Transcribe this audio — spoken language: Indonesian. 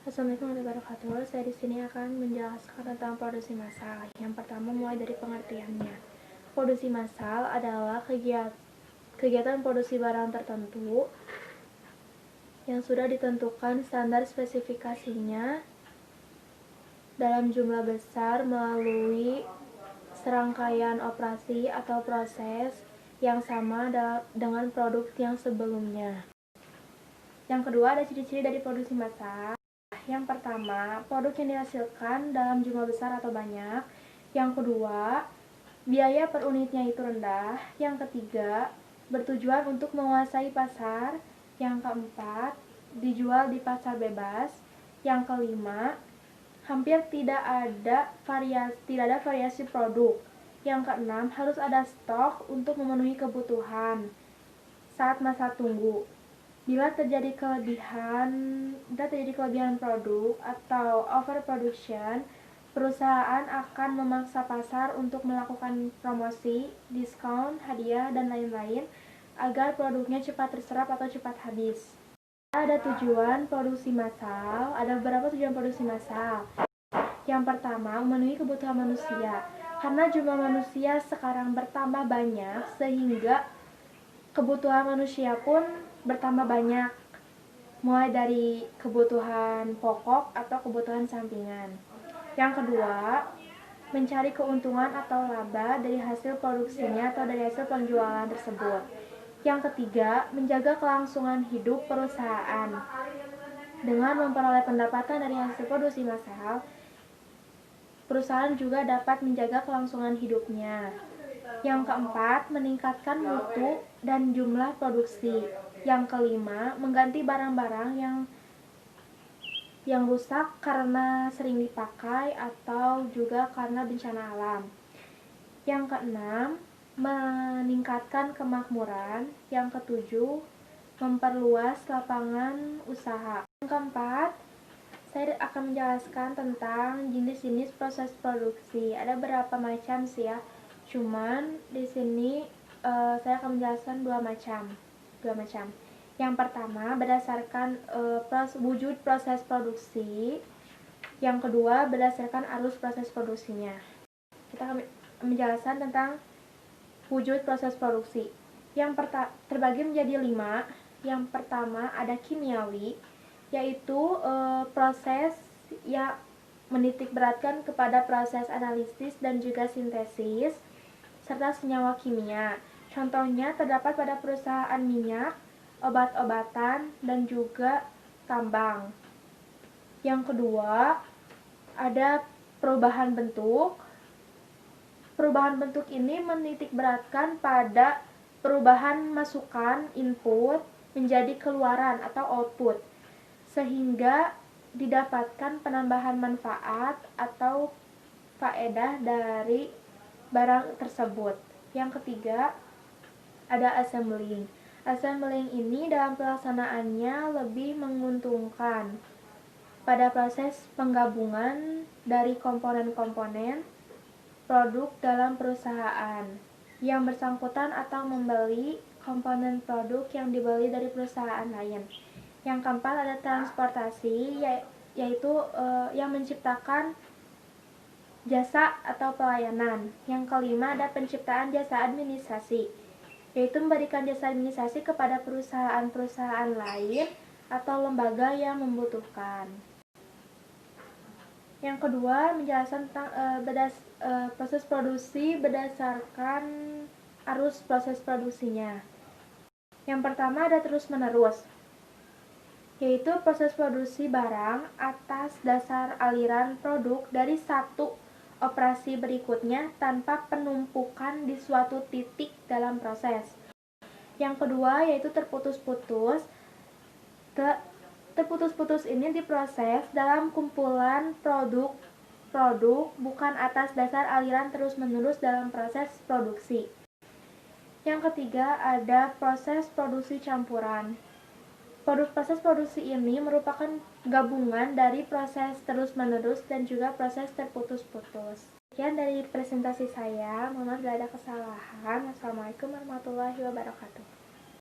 Assalamualaikum warahmatullahi wabarakatuh. Saya di sini akan menjelaskan tentang produksi massal. Yang pertama mulai dari pengertiannya. Produksi massal adalah kegiatan produksi barang tertentu yang sudah ditentukan standar spesifikasinya dalam jumlah besar melalui serangkaian operasi atau proses yang sama dengan produk yang sebelumnya. Yang kedua, ada ciri-ciri dari produksi massal. Yang pertama, produk yang dihasilkan dalam jumlah besar atau banyak. Yang kedua, biaya per unitnya itu rendah. Yang ketiga, bertujuan untuk menguasai pasar. Yang keempat, dijual di pasar bebas. Yang kelima, hampir tidak ada variasi produk. Yang keenam, harus ada stok untuk memenuhi kebutuhan saat masa tunggu. Bila terjadi kelebihan produk atau overproduction, perusahaan akan memaksa pasar untuk melakukan promosi, diskon, hadiah, dan lain-lain agar produknya cepat terserap atau cepat habis. Ada tujuan produksi massal, ada beberapa tujuan produksi massal. Yang pertama, memenuhi kebutuhan manusia. Karena jumlah manusia sekarang bertambah banyak, sehingga kebutuhan manusia pun bertambah banyak, mulai dari kebutuhan pokok atau kebutuhan sampingan. Yang kedua, mencari keuntungan atau laba dari hasil produksinya atau dari hasil penjualan tersebut. Yang ketiga, menjaga kelangsungan hidup perusahaan. Dengan memperoleh pendapatan dari hasil produksi massal, perusahaan juga dapat menjaga kelangsungan hidupnya. Yang keempat, meningkatkan mutu dan jumlah produksi. Yang kelima, mengganti barang-barang yang rusak karena sering dipakai atau juga karena bencana alam. Yang keenam, meningkatkan kemakmuran. Yang ketujuh, memperluas lapangan usaha. Yang keempat, saya akan menjelaskan tentang jenis-jenis proses produksi. Ada beberapa macam sih ya. Cuman di sini saya akan menjelaskan dua macam. Yang pertama, berdasarkan wujud proses produksi. Yang kedua, berdasarkan arus proses produksinya. Kita akan menjelaskan tentang wujud proses produksi. Yang terbagi menjadi 5. Yang pertama ada kimiawi, yaitu proses yang menitikberatkan kepada proses analisis dan juga sintesis serta senyawa kimia. Contohnya terdapat pada perusahaan minyak, obat-obatan, dan juga tambang. Yang kedua, ada perubahan bentuk. Perubahan bentuk ini menitikberatkan pada perubahan masukan input menjadi keluaran atau output, sehingga didapatkan penambahan manfaat atau faedah dari barang tersebut. Yang ketiga, ada assembling. Assembling ini dalam pelaksanaannya lebih menguntungkan pada proses penggabungan dari komponen-komponen produk dalam perusahaan yang bersangkutan atau membeli komponen produk yang dibeli dari perusahaan lain. Yang keempat ada transportasi, yaitu yang menciptakan jasa atau pelayanan. Yang kelima ada penciptaan jasa administrasi, yaitu memberikan jasa administrasi kepada perusahaan-perusahaan lain atau lembaga yang membutuhkan. Yang kedua, menjelaskan tentang proses produksi berdasarkan arus proses produksinya. Yang pertama ada terus-menerus, yaitu proses produksi barang atas dasar aliran produk dari satu operasi berikutnya tanpa penumpukan di suatu titik dalam proses. Yang kedua yaitu terputus-putus. Terputus-putus ini diproses dalam kumpulan produk bukan atas dasar aliran terus-menerus dalam proses produksi. Yang ketiga ada proses produksi campuran. Proses produksi ini merupakan gabungan dari proses terus-menerus dan juga proses terputus-putus. Sekian dari presentasi saya. Mohon maaf bila ada kesalahan. Wassalamualaikum warahmatullahi wabarakatuh.